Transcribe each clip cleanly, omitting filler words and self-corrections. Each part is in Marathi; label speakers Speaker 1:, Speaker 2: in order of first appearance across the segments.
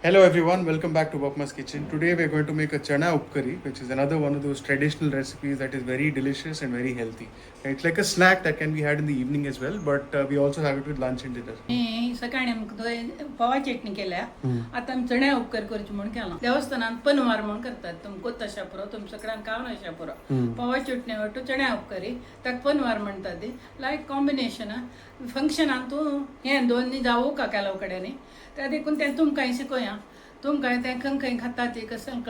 Speaker 1: Hello everyone, welcome back to Bapma's Kitchen. Today we are going to make a chana upkari, which is another one of those traditional recipes that is very delicious and very healthy. It's like a snack that can be had in the evening as well, but we also have it with lunch and dinner.
Speaker 2: मी सकाळी पवा चटणी केल्या आता आमी चण्या उपकार करचे म्हणून केला देवस्थानात पनवार म्हणून करतात तुम कोत्ता शापुरो तुम सगळ्यांक कावना शापुरो पवा चटणी वाटू चण्या उपकारी ताका पनवार म्हणतात ती लायक कॉम्बिनेशन फंक्शनान तूं हे दोन्ही जावं का केला कडेनी त्या देखून ते तुमकां शिकोया तुमकां ते खंय खाता ती कसं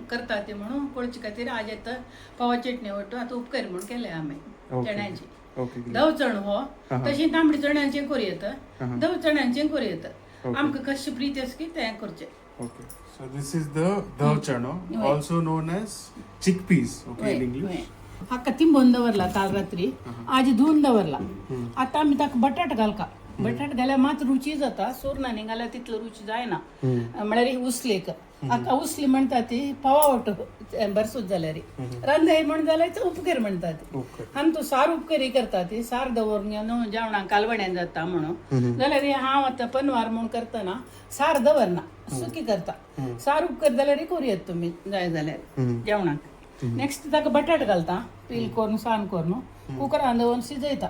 Speaker 2: करता ती म्हणून कळचे खातीर आज येता पवा चटणी वाटू आता उपकारी म्हणून केले आमी चण्याची धव चण हो तशी तांबडी चण्याचे करूं येता धव चण्याचे करूं येता आमकां कशी प्रीत आसा की तें करचें.
Speaker 1: Okay, so this is the dhav chana, also known as chickpeas, okay, in English.
Speaker 2: हाका तिंबून दवरला काल रात्री आज धुवन दवरला आता आमी ताका बटाट घालका बटाट घाल्यार मात रुची जाता सुरणांनी घाल्यार तितलो रुची जायना म्हळ्यार उसलेक हाका उसली म्हणटा ती पवा वाटो बरसूच जाल्यार रांदय म्हण जाल्यार उपकार म्हणटा ती आनी तूं सार उपकारी करता ती सार दवरून न्हू जेवणाक कालवड्यान जाता म्हणून जाल्यार हांव आतां पनवार म्हूण करतना सार दवरना सुकी करता सार उपकार जाल्यार करूं येता तुमी जाय जाल्यार जेवणाक. नेक्स्ट ताका बटाट घालता पील करून सान करून कुकरान दवरून शिजयता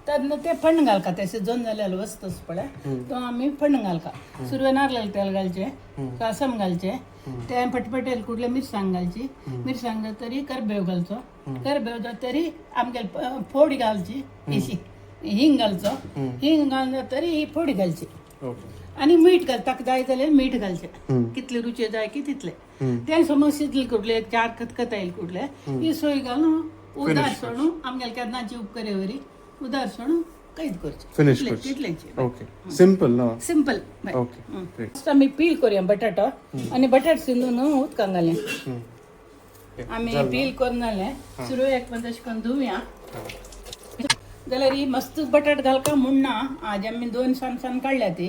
Speaker 2: तेन्ना ते फण्ण घालता ते शिजोवन जाल्यार वस्तूच पळय तो आमी फण्ण घालता सुरवे नारळ तेल घालचे कासम घालचे ते पटपटेल कुठले मिरसांग घालची मिरसांग जाता तरी करबेव घालचो करबेव जाता तरी आमगे फोडी घालची इशी हिंग घालचो हिंग घालून जाता तरी ही फोडी घालची आणि मीठ घाल ताका जाय जाल्यार मीठ घालचें कितले रुचे जाय की तितले ते समज शिजले कुठले चार खतखतायल कुठले ही सोय घालून उदार सोडून आमगेले केन्नाची उपकारे वरी उदार सोडून कैद करचे तितलेंचे.
Speaker 1: Okay, simple no?
Speaker 2: Simple.
Speaker 1: Okay, great.
Speaker 2: आमी पील करूया बटाटो आनी बटाट शिंदून उदकांत घालया आमी पील करून जालें सुरवेक एक तशें करून धुवया जाल्यार ही मस्त बटाट घालका म्हूण ना आज आमी 2 सान काडल्या ती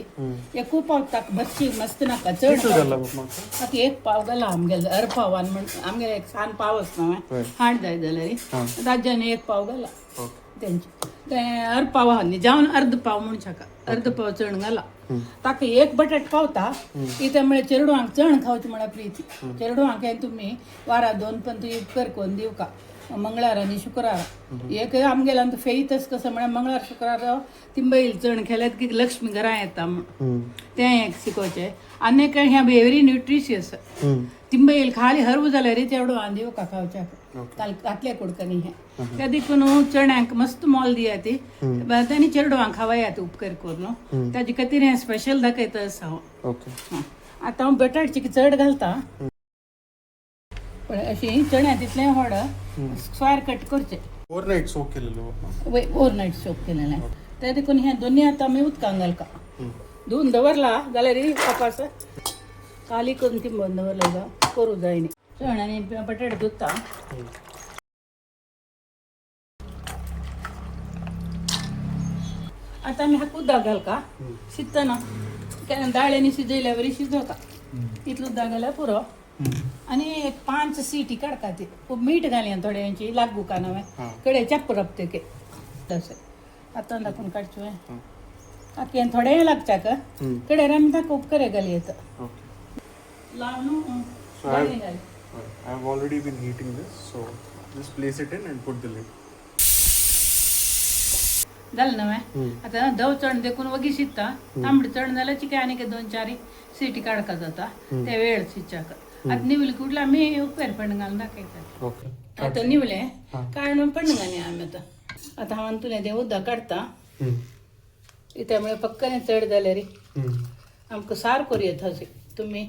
Speaker 2: एक खूब पाव ताका बच्ची मस्त नाका चड ताका एक पाव घाला आमगेले पावान म्हण आमगेले एक सान पाव आसता हाड जाय जाल्यार राज्यान एक पाव घाला तेंचे ते पाव न्ही जावन अर्द पाव म्हूण शाका अर्द पाव चण घाला ताका एक बटाट पावता कितें म्हळ्यार चेडवांक चण खावचें म्हळ्यार प्रीती चेडवांक तुमी वारा 2 पण तूं उपकार करून दिवका मंगळार आनी शुक्रार एक आमगेलो आमकां फेईतच कसं म्हळ्यार मंगळार शुक्रार तिंबईल चण खेळत की लक्ष्मी घरा येता म्हण तें एक शिकोवचें आनी हें व्हेरी न्यूट्रिशियस तिंबईल खाली हरवू जाल्यार चेडवां दिवका खावच्याक घातले कुडकनी हें त्या देखून चण्यांक मस्त मोल दिया ती तांणी चेडवांक खावयात उपकार करून ताजे खातीर हें स्पेशल दाखयता आसा हांव. आतां हांव बटाट चड घालता पण अशी चण्या तितलें व्हड स्क्वायर कट करचे
Speaker 1: ओव्हरनाईट सोक केलेलो
Speaker 2: ओव्हरनाईट सोक केलेलें त्या देखून हें दोनी आतां आमी उदकांत घालका धुवन दवरला जाल्यार वापास काली करून तिंबून दवरला जावं करूं जाय न्ही चण आनी बटाट धुता आतां आमी हाका उदक घालका शिजतना दाळ्यांनी शिजयल्या बरी शिजोवता तितलो उदक घाल्यार पुरो आनी एक 5 सीटी काडका ती खूब मीठ घालया थोड्यांची लागू का नवे कडे चप्प रपते के तशें आतां दाखोवन काडचें ताकी थोडें लागच्या का कडे आमी ताका उपकारे घाली येता लाव न्हू घाली घाल.
Speaker 1: I have already been heating this, so just place it in and put the lid.
Speaker 2: जालें नवे आतां धव चण देखून वगी शिजता तांबडी चण जाल्यार चिके आनी 2-4 सीटी काडका जाता ते वेळ शिजच्याक आतां निवले कुठला आमी उपकार पण घालून दाखयता आतां निवलें काडून पण घालया आमी आतां हांव तुलें तें उदक काडटा कित्याक म्हळ्यार पक्कने चड जाल्यार आमकां सार करूं येता अशें तुमी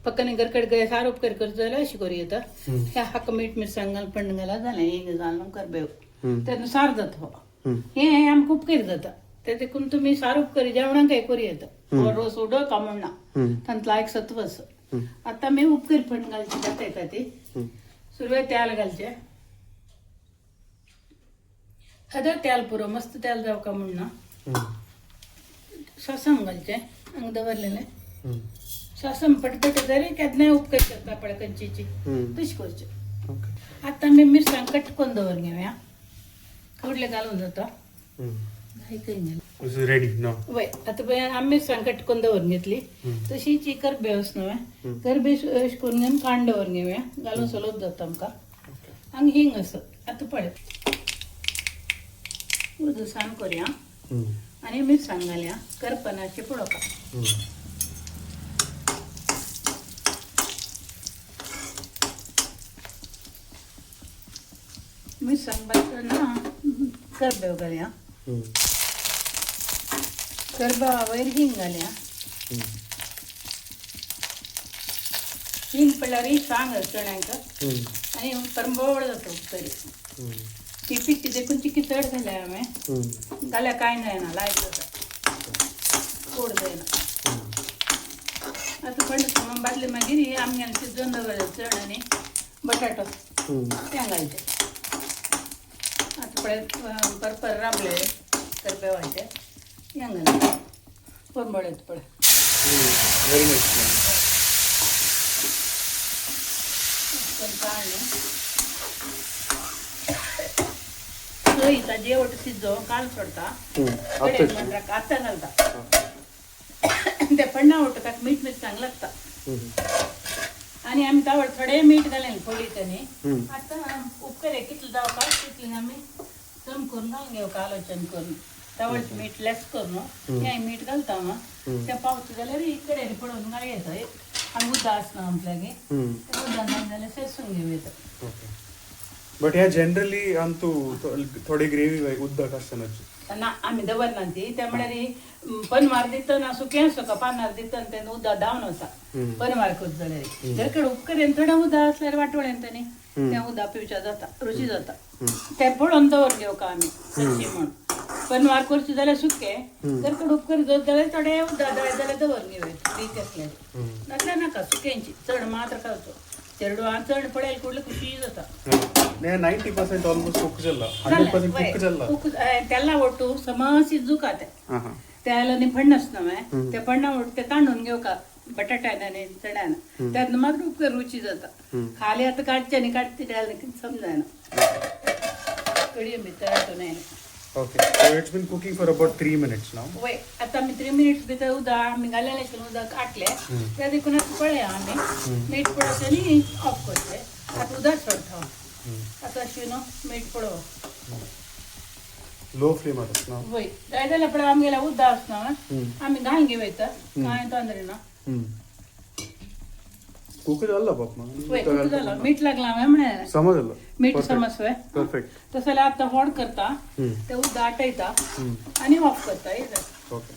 Speaker 2: पक्कने गरकड सार उपकार करचो जाल्यार अशें करूं येता ह्या हाका मीठ मिरसांग घाल पण घाला जालें एक घालून करबेव तेन्ना सार जाता हो हें आमकां उपकार जाता ते देखून तुमी सार उपकारी जेवणाक हें करूं येता रोस उडोवका म्हणना तांतलो एक सत्व आसा. आतां आमी उपकार पण घालची दाखयता ती सुरवेक तेल घालचें हदर तेल पुरो मस्त तेल जावका म्हणना सासम घालचें हांगा दवरलेलें सासम पटपट जाल्यार केन्नाय उपकार करता पळय कंचीची तशी करचें. आतां आमी मिरसांग कट करून दवर घेवया कुडले घालून जाता काही काही नाही
Speaker 1: This is ready now.
Speaker 2: वय आता पळय आम्ही संकट करून दवरून घेतली तशीच ही करबे असणं करबे करून घेऊन कांड दवरून घेऊया घालून सलोत जाता आमकां आनी हिंग असं आता पळय उदसाण करूया आनी मिरसांग घालया करपनाचे पळोवपा मिरसांग भाजतना करबेव घालया करबा वयर हिंग घालया हिंग पडल्यार सांग चण्यांक आनी परंबोळ जाता तरी ती पिठी देखून चिकी चड घाल्या हांवें घाल्या कांय जायना लायक जाता कोड जायना आतां पडलें बाटले मागीर आमगेन शिजोवन दवरलें चण आनी बटाटो तें घालचें आतां पळय परपर राबले करपेवाचे हें घालचें परंबोळ येता पळय
Speaker 1: Very nice.
Speaker 2: सोयीचा जेवट शिजो काल सोडता आतां घालता ते पडना उठकाक मीठ मिरसांग लागता आनी आमी तावड थोडे मीठ घालें फोडीत आनी आतां उपकर कितले जावपाक तितले आमी चम करून घालून घेवका आलोचन करून तावड मीठ लेस करून हें मीठ घालता तें पावता जाल्यार इकडे पडोवन घालयता आनी उदक आसना आपल्यागे उदक ना जाल्यार सेसून घेवं येता
Speaker 1: बट ह्या जनरली आमतू थोडी ग्रेवी उदक आसतना
Speaker 2: ना आमी दवरना ती त्या म्हळ्यार पनवार दितना सुकें आसता पानार दितना तें उदक दावन वता पनवार करता जाल्यार जर कडेन उपकरेन थोडें उदक आसल्यार वाटोळेन तांणी तें उदक पिवचें जाता रुची जाता तें पळोवन दवरून घेवका आमी तशी म्हण पनवार करची जाल्यार सुकें जर कडेन उपकर जाता जाल्यार थोडें उदक जाय जाल्यार दवरून घेवया रीत आसल्यार नाल्यार नाका सुकेंची चड मात्र खावचो चेडू चड पळयल कुडलें खुशी जाता
Speaker 1: 90% ऑलमोस्ट कुक जाला 100% कुक जाला
Speaker 2: त्याला ಒಟ್ಟು ಸಮಸಿ ಜುಕಾತೆ त्याला फणसनवे ते पण्णा ಒಟ್ಟು ते तांदून घेवका बटाट्याने चण्यान त्यात मात्र उपकर रुची जाता खाली आता काढचे आणि काढते त्याला समजायना कडी भितर नाही
Speaker 1: Okay, so it's been cooking for about 3 minutes now.
Speaker 2: वय आता मी 3 मिनिट्स भितर उदक आमी घालेलें उदक काटले त्या देखून आता पळया आमी मीठ पडत आनी ऑफ करते आता उदक सोडता आता अशी न्हू मीठ पडव
Speaker 1: Low flame आतां now.
Speaker 2: वय जाय जाल्यार पळय आमगेल्या उदक आसना आमी घालून घेवयता कांय तोंदरे ना
Speaker 1: कुक जाला बापमा
Speaker 2: वय कुक जाला मीठ लागला हांवें म्हणे
Speaker 1: समजलं
Speaker 2: मीठ समज वय
Speaker 1: परफेक्ट
Speaker 2: तसं जाल्यार आतां व्हड करता ते उदक आटयता आनी ऑफ करता
Speaker 1: ओके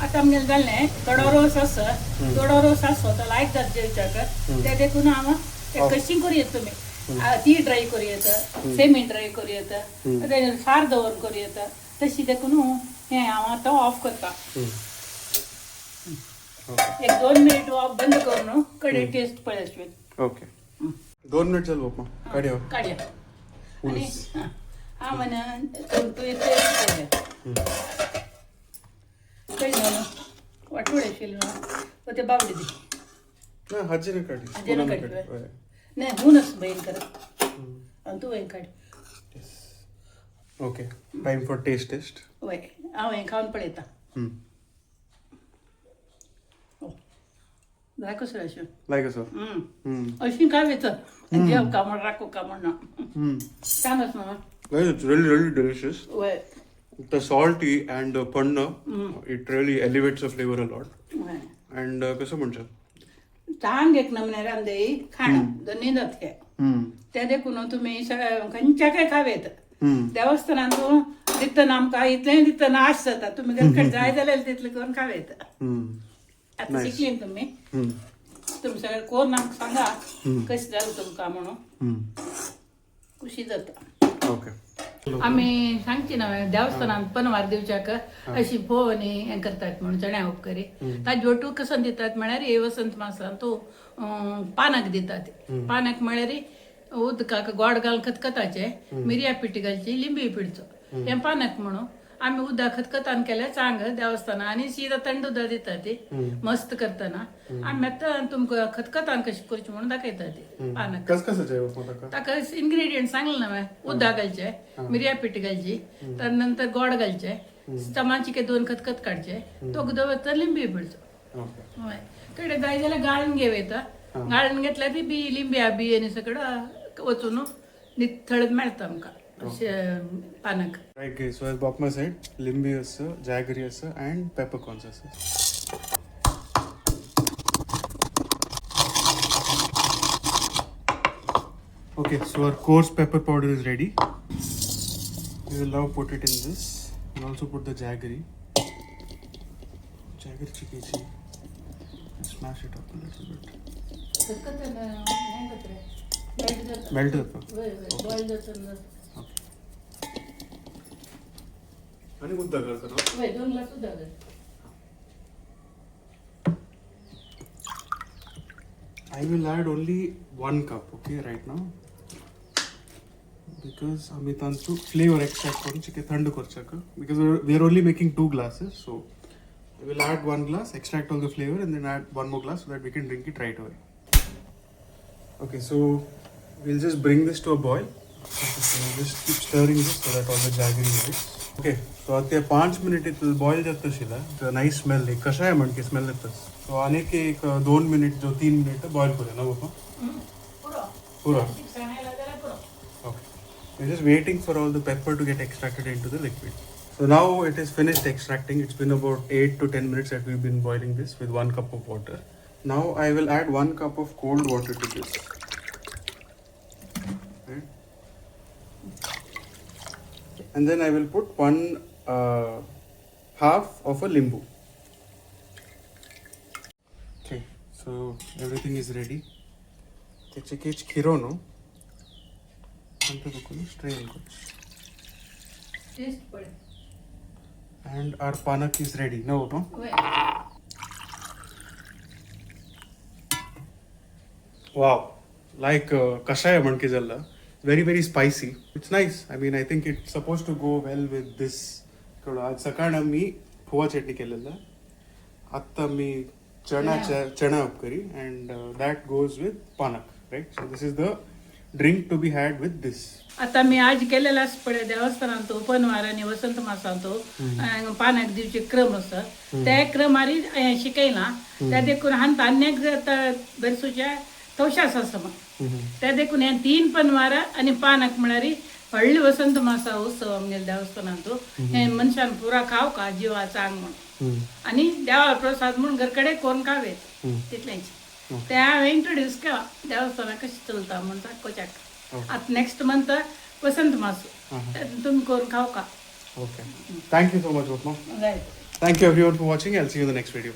Speaker 2: आता आमगेलें जालें थोडो रोस आसा थोडो रोस आसो तो लायक जाता जेवच्याक ते देखून हांव ते कशी करूं येता तुमी ती ड्राय करूं येता सेमी ड्राय करूं येता तेजेर सार दवरून करूं येता तशी देखून हें हांव आतां ऑफ करता एक 2 मिनिट बंद करून कडे टेस्ट पळय
Speaker 1: ओके 2 मिनिट चल बापमा काढया
Speaker 2: काढया आनी हांव म्हण तूं येता कळ्ळें न्हू वाटोळे आशिल्ले न्हू ते बावडी दी
Speaker 1: ना हाजेर काढी
Speaker 2: हाजेर काढ नाही हुनच बैल करत आणि तू हें काढ
Speaker 1: ओके टाइम फॉर टेस्ट
Speaker 2: वय हांव हें खावन पळयता जाय कसो अशें
Speaker 1: लायक असो
Speaker 2: अशी काय येता जेव कामण राखो कामण ना सांगच न्हू
Speaker 1: It's really delicious.
Speaker 2: वय
Speaker 1: The salty and the panna, it really elevates the flavor a lot.
Speaker 2: वय
Speaker 1: And कसं म्हणतात
Speaker 2: चांग एक नमुने रांदई खाणं दोन्ही जातले ते देखून तुम्ही खंयच्या काय खावेत देवस्थानात दितना आमकां इतलें दितना आश जाता तुम्ही घरकडे जाय जाल्यार तितलें करून खावेत आता शिकली तुम्ही तुम्ही सगळे कोण आमकां सांगा कशें जालें तुमकां म्हणून खुशी जाता
Speaker 1: ओके
Speaker 2: आम्ही सांगची ना देवस्थानात पनवार दिवच्याक अशी फोव आनी हें करतात म्हणून चण्या उपकरी ताजे वटू कसं दितात म्हळ्यार हे वसंत मासांत तूं पानाक दितात पानाक म्हळ्यार उदकाक गोड घाल खतखताचे मिरया पिठी घालची लिंबी पिडचो हें पानाक म्हणून आम्ही उद्या खतखतान केल्या चांग देवस्थाना आणि सीधा थंड उदक दिता ते मस्त करतना आम्ही आता तुमका खतखतान कशी करची म्हणून दाखयता ते पानक
Speaker 1: कसं जेवण मोदक
Speaker 2: ताका इंग्रेडियंट सांगलं ना उदक घालचे मिरया पीठ घालची तर नंतर गोड घालचे चमाची 2 खतखत काढचे तो तर लिंबी पिळचो होय कडे जाय जाल्यार गाळून घेवयता गाळून घेतल्यार ती बी लिंब्या बी आनी सगळं वचून निथळत मेळटा आमकां पानक
Speaker 1: राईट गे सो एज बॉपमा सेड लिंबी असं जॅगरी असं अँड पेपरकॉर्न्स असं okay so our coarse pepper powder is ready we will now put it in this and also put the jaggery chikichi and smash it up a little bit melt it आणि उद्दा करतो I will add only 1 cup, okay, right now. Because आम्ही तांचो flavor extract करून चिके थंड करचाक. Because we are only making 2 glasses, so I will add 1 glass, extract all the flavor, and then add 1 more glass so that we can drink it right away. Okay, so we'll just bring this to a boil. So we'll just keep stirring this so that all the jaggery is. Okay, so आता 5 minutes it will boil जात शिला. The nice smell like कशा आहे म्हणके smell येतस. So अनेक एक 2 मिनिट जो 3 मिनिट बॉईल करूया ना बाबा पुरा okay we're just waiting for all the pepper to get extracted into the liquid so now it is finished extracting it's been about 8 to 10 minutes that we've been boiling this with 1 cup of water now I will add 1 cup of cold water to this okay. And then I will put 1 half of a limbu. Okay, so everything is ready. त्याचे केच खिरो नो अंत बकुन strain को. And our panak is ready. No. Wow, like kashaya manke jalla. Very spicy. It's nice. I mean, I think it's supposed to go well with this. आज सकाळ मी पोहा चटणी केलेला. आता मी चना उपकरी and that goes with panak, right? So this is the drink to be had with this.
Speaker 2: आता मी आज केलेलाच पडे देवस्थानात पनवार आणि वसंत मासांत पानाक दिवचे क्रम आसा त्या क्रमारी शिकयला त्या देखून हांत अनेक बरसूच्या तवशास आसा त्या देखून हे 3 पनवार आणि पानाक म्हळ्यार व्हडली वसंत मासा उत्सव आमगेल्या देवस्थानात हे मनशान पुरा खाव का जिवा चांग म्हण आणि देवा प्रसाद म्हणून घरकडे कोण खावेत तितलेच ते हांवें इंट्रोड्यूस केला देवस्थानाक कशें चलता म्हणून कोच्याक आता नेक्स्ट मंथ वसंत मासो तुम्ही करून खाव का
Speaker 1: Okay. Thank you so much, Upma.
Speaker 2: Right
Speaker 1: Thank you everyone for watching. I'll see you in the next video.